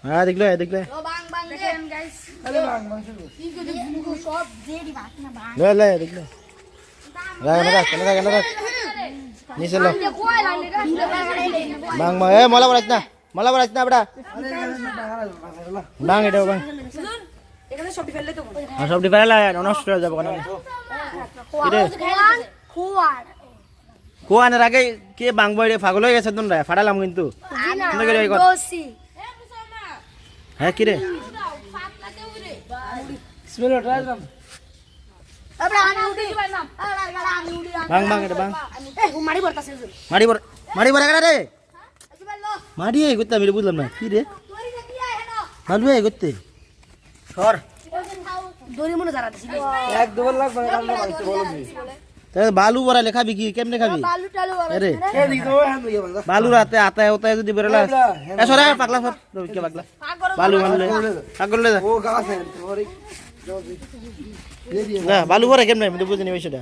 হ্যাঁ দেখলে দেখলে দেখলে নিচে লো বাং বাং এ মলা বড়াইছ না বেটা বাং এটা বাং সবটি ফেলে নষ্ট হয়ে যাবো খোয়ানোর আগে কে বাংবো রে পাগল হয়ে গেছে তোমরা ফাটালাম কিন্তু হ্যাঁ কি রে বাং বাং এটা বাং মারি বড় রে মারি করতে আমি বুঝলাম না কি রে ভালো করতে সর বালু বড়ালে খাবি কি কেমনে খাবি আরে বালু রাতে আতায় ওতায় যদি বেরোলা সরে পাগলা সর কে পাগলা বালু মানলে পাগল বালু ভরে কেমনে আমি তো বুঝিনি বিষয়টা